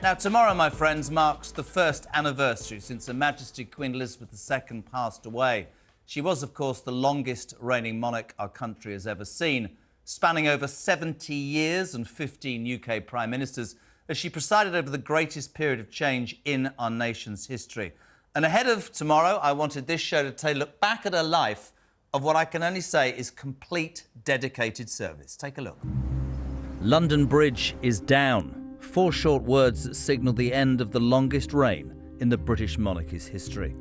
Now, tomorrow, my friends, marks the first anniversary since Her Majesty Queen Elizabeth II passed away. She was, of course, the longest reigning monarch our country has ever seen, spanning over 70 years and 15 UK Prime Ministers, as she presided over the greatest period of change in our nation's history. And ahead of tomorrow, I wanted this show to take a look back at her life of what I can only say is complete dedicated service. Take a look. London Bridge is down. 4 short words that signal the end of the longest reign in the British monarchy's history.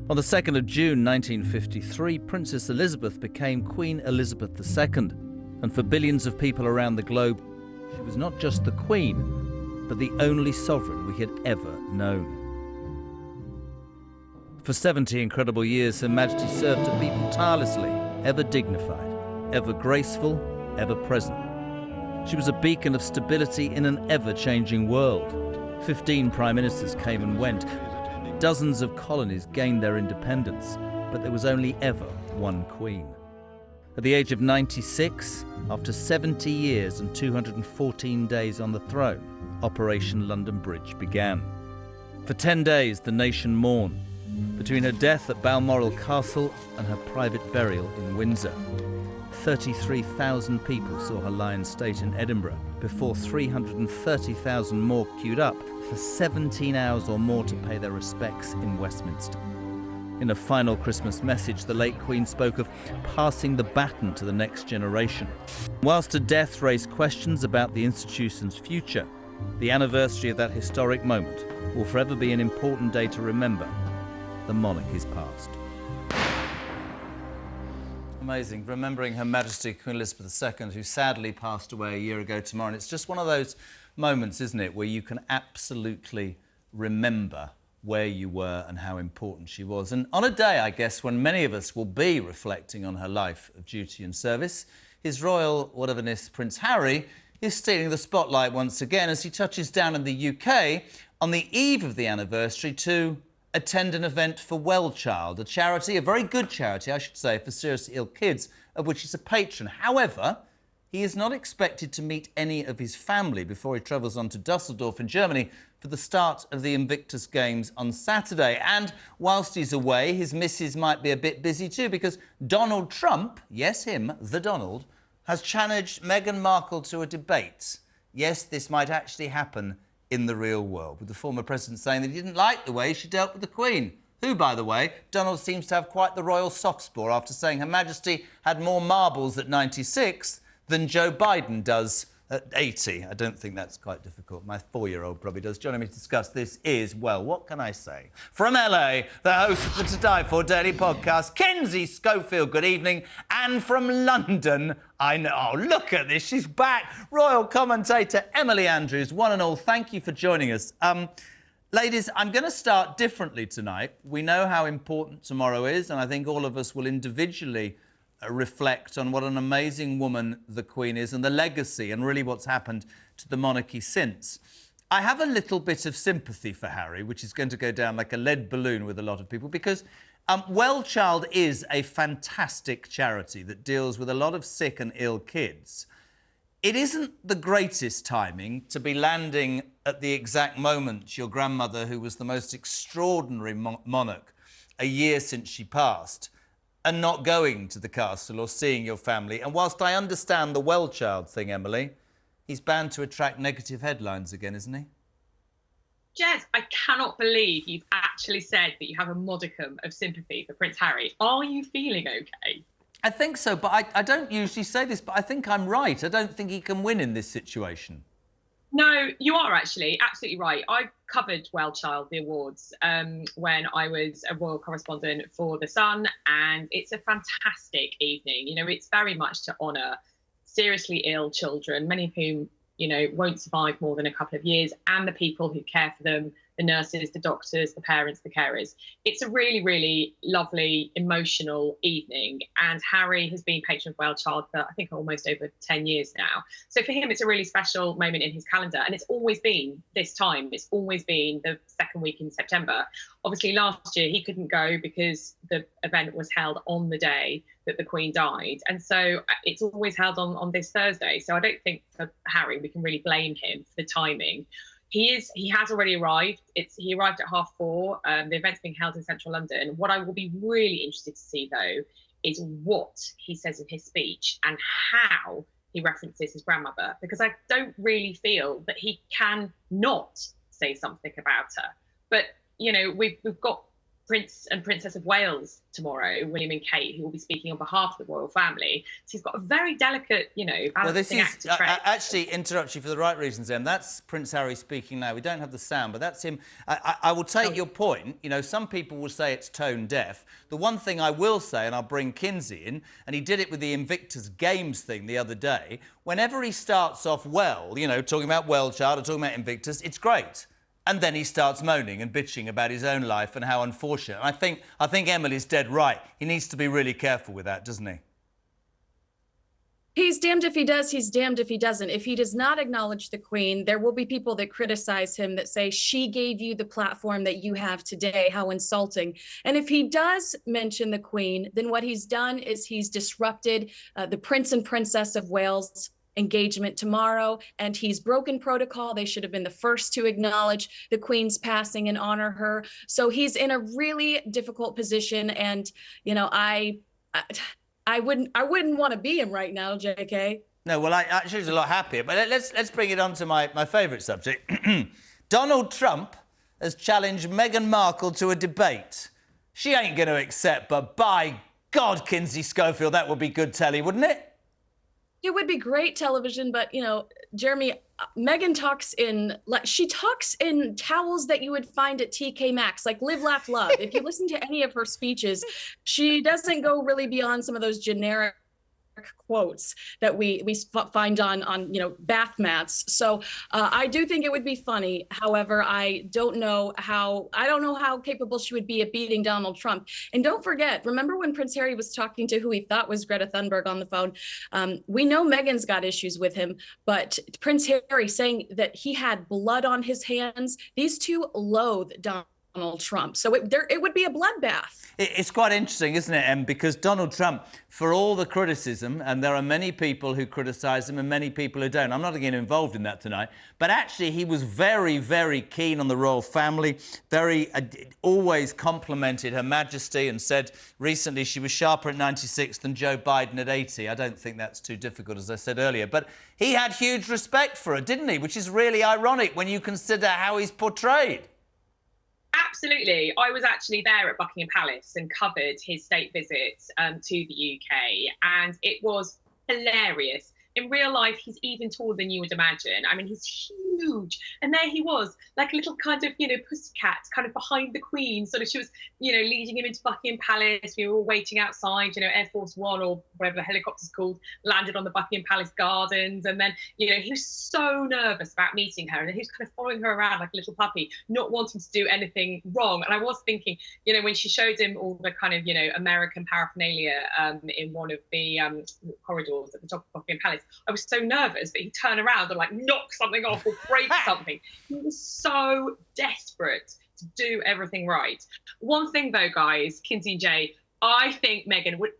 On the 2nd of June 1953, Princess Elizabeth became Queen Elizabeth II. And for billions of people around the globe, she was not just the Queen, but the only sovereign we had ever known. For 70 incredible years, Her Majesty served her people tirelessly, ever dignified, ever graceful, ever present. She was a beacon of stability in an ever-changing world. 15 prime ministers came and went. Dozens of colonies gained their independence, but there was only ever one queen. At the age of 96, after 70 years and 214 days on the throne, Operation London Bridge began. For 10 days, the nation mourned, between her death at Balmoral Castle and her private burial in Windsor. 33,000 people saw her lie in state in Edinburgh, before 330,000 more queued up for 17 hours or more to pay their respects in Westminster. In a final Christmas message, the late Queen spoke of passing the baton to the next generation. Whilst her death raised questions about the institution's future, the anniversary of that historic moment will forever be an important day to remember. The monarch is past. Amazing. Remembering Her Majesty Queen Elizabeth II, who sadly passed away a year ago tomorrow. And it's just one of those moments, isn't it, where you can absolutely remember where you were and how important she was. And on a day, I guess, when many of us will be reflecting on her life of duty and service, His Royal whateverness Prince Harry is stealing the spotlight once again as he touches down in the UK on the eve of the anniversary to attend an event for Well Child, a charity, a very good charity, I should say, for seriously ill kids, of which he's a patron. However, he is not expected to meet any of his family before he travels on to Dusseldorf in Germany for the start of the Invictus Games on Saturday. And whilst he's away, his missus might be a bit busy too, because Donald Trump, yes, him, the Donald, has challenged Meghan Markle to a debate. Yes, this might actually happen in the real world, with the former president saying that he didn't like the way she dealt with the Queen, who, by the way, Donald seems to have quite the royal soft spot after saying Her Majesty had more marbles at 96 than Joe Biden does at 80. I don't think that's quite difficult. My 4-year-old probably does. Joining me to discuss this is, well, what can I say? From LA, the host of the To Die For Daily podcast, Kinsey Schofield, good evening. And from London, I know, oh, look at this, she's back. Royal commentator Emily Andrews, one and all, thank you for joining us. Ladies, I'm going to start differently tonight. We know how important tomorrow is, and I think all of us will individually reflect on what an amazing woman the Queen is and the legacy and really what's happened to the monarchy since. I have a little bit of sympathy for Harry, which is going to go down like a lead balloon with a lot of people, because Well Child is a fantastic charity that deals with a lot of sick and ill kids. It isn't the greatest timing to be landing at the exact moment your grandmother, who was the most extraordinary monarch, a year since she passed, and not going to the castle or seeing your family. And whilst I understand the Well Child thing, Emily, he's bound to attract negative headlines again, isn't he? Jez, I cannot believe you've actually said that you have a modicum of sympathy for Prince Harry. Are you feeling okay? I think so, but I don't usually say this, but I think I'm right. I don't think he can win in this situation. No, you are actually absolutely right. I covered Well Child, the awards, when I was a royal correspondent for The Sun, and it's a fantastic evening. You know, it's very much to honour seriously ill children, many of whom, you know, won't survive more than a couple of years, and the people who care for them, the nurses, the doctors, the parents, the carers. It's a really, really lovely, emotional evening. And Harry has been patron of Well Child for, I think, almost over 10 years now. So for him, it's a really special moment in his calendar. And it's always been this time. It's always been the second week in September. Obviously, last year, he couldn't go because the event was held on the day that the Queen died. And so it's always held on this Thursday. So I don't think for Harry, we can really blame him for the timing. He has already arrived. He arrived at 4:30. The event's being held in central London. What I will be really interested to see, though, is what he says in his speech and how he references his grandmother, because I don't really feel that he can not say something about her. But, you know, we've got Prince and Princess of Wales tomorrow, William and Kate, who will be speaking on behalf of the royal family. So he's got a very delicate, you know, balancing act to tread. I actually interrupt you for the right reasons, Em. That's Prince Harry speaking now. We don't have the sound, but that's him. I will take your point. You know, some people will say it's tone deaf. The one thing I will say, and I'll bring Kinsey in, and he did it with the Invictus Games thing the other day, whenever he starts off well, you know, talking about Well Child or talking about Invictus, it's great. And then he starts moaning and bitching about his own life and how unfortunate. And I think Emily's dead right. He needs to be really careful with that, doesn't he? He's damned if he does, he's damned if he doesn't. If he does not acknowledge the Queen, there will be people that criticize him, that say, she gave you the platform that you have today, how insulting. And if he does mention the Queen, then what he's done is he's disrupted the Prince and Princess of Wales engagement tomorrow, and he's broken protocol. They should have been the first to acknowledge the Queen's passing and honor her. So he's in a really difficult position, and you know, I wouldn't want to be him right now, JK. No, well, I actually was a lot happier. But let's bring it on to my favourite subject. Donald Trump has challenged Meghan Markle to a debate. She ain't going to accept, but by God, Kinsey Schofield, that would be good telly, wouldn't it? It would be great television, but, you know, Jeremy, Meghan talks in towels that you would find at TK Maxx, like Live, Laugh, Love. If you listen to any of her speeches, she doesn't go really beyond some of those generic quotes that we find on you know, bath mats. So I do think it would be funny. However, I don't know how capable she would be at beating Donald Trump. And don't forget, remember when Prince Harry was talking to who he thought was Greta Thunberg on the phone? We know Meghan's got issues with him, but Prince Harry saying that he had blood on his hands. These two loathe Donald Trump. So it would be a bloodbath. It's quite interesting, isn't it, Em? Because Donald Trump, for all the criticism, and there are many people who criticise him and many people who don't. I'm not getting involved in that tonight. But actually, he was very, very keen on the royal family, always complimented Her Majesty and said recently she was sharper at 96 than Joe Biden at 80. I don't think that's too difficult, as I said earlier. But he had huge respect for her, didn't he? Which is really ironic when you consider how he's portrayed. Absolutely. I was actually there at Buckingham Palace and covered his state visit to the UK, and it was hilarious. In real life, he's even taller than you would imagine. I mean, he's huge. And there he was, like a little kind of, you know, pussycat kind of behind the Queen. Sort of, she was, you know, leading him into Buckingham Palace. We were all waiting outside, you know, Air Force One or whatever the helicopter's called, landed on the Buckingham Palace gardens. And then, you know, he was so nervous about meeting her. And he was kind of following her around like a little puppy, not wanting to do anything wrong. And I was thinking, you know, when she showed him all the kind of, you know, American paraphernalia in one of the corridors at the top of Buckingham Palace, I was so nervous that he'd turn around and like knock something off or break something. He was so desperate to do everything right. One thing though, guys, Kinsey and Jay, I think Meghan would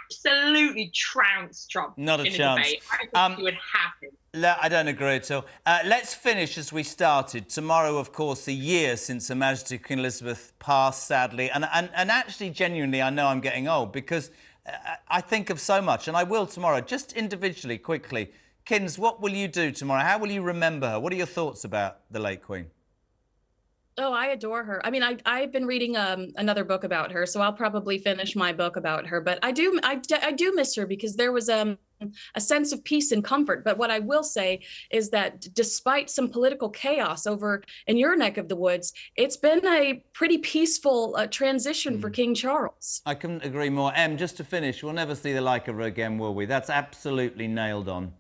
absolutely trounce Trump. Not a chance. Debate. I think he would have him. No, I don't agree at all. Let's finish as we started. Tomorrow, of course, a year since Her Majesty Queen Elizabeth passed, sadly. And actually, genuinely, I know I'm getting old because I think of so much, and I will tomorrow. Just individually, quickly. Kins, what will you do tomorrow? How will you remember her? What are your thoughts about the late Queen? Oh, I adore her. I mean, I've been reading another book about her, so I'll probably finish my book about her. But I do miss her because there was a sense of peace and comfort. But what I will say is that despite some political chaos over in your neck of the woods, it's been a pretty peaceful transition for King Charles. I couldn't agree more. Em, just to finish, we'll never see the like of her again, will we? That's absolutely nailed on.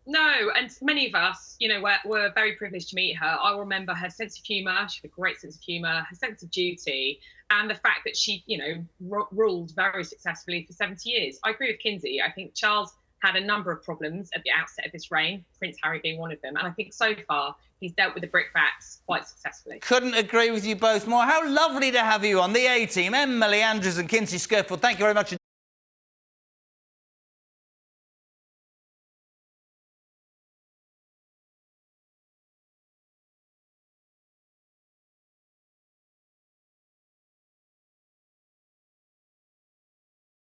No, and many of us, you know, were very privileged to meet her. I remember her sense of humour. She had a great sense of humour, her sense of duty, and the fact that she, you know, ruled very successfully for 70 years. I agree with Kinsey. I think Charles had a number of problems at the outset of this reign, Prince Harry being one of them. And I think so far he's dealt with the brickbats quite successfully. Couldn't agree with you both more. How lovely to have you on the A-Team. Emily Andrews and Kinsey Schofield, thank you very much.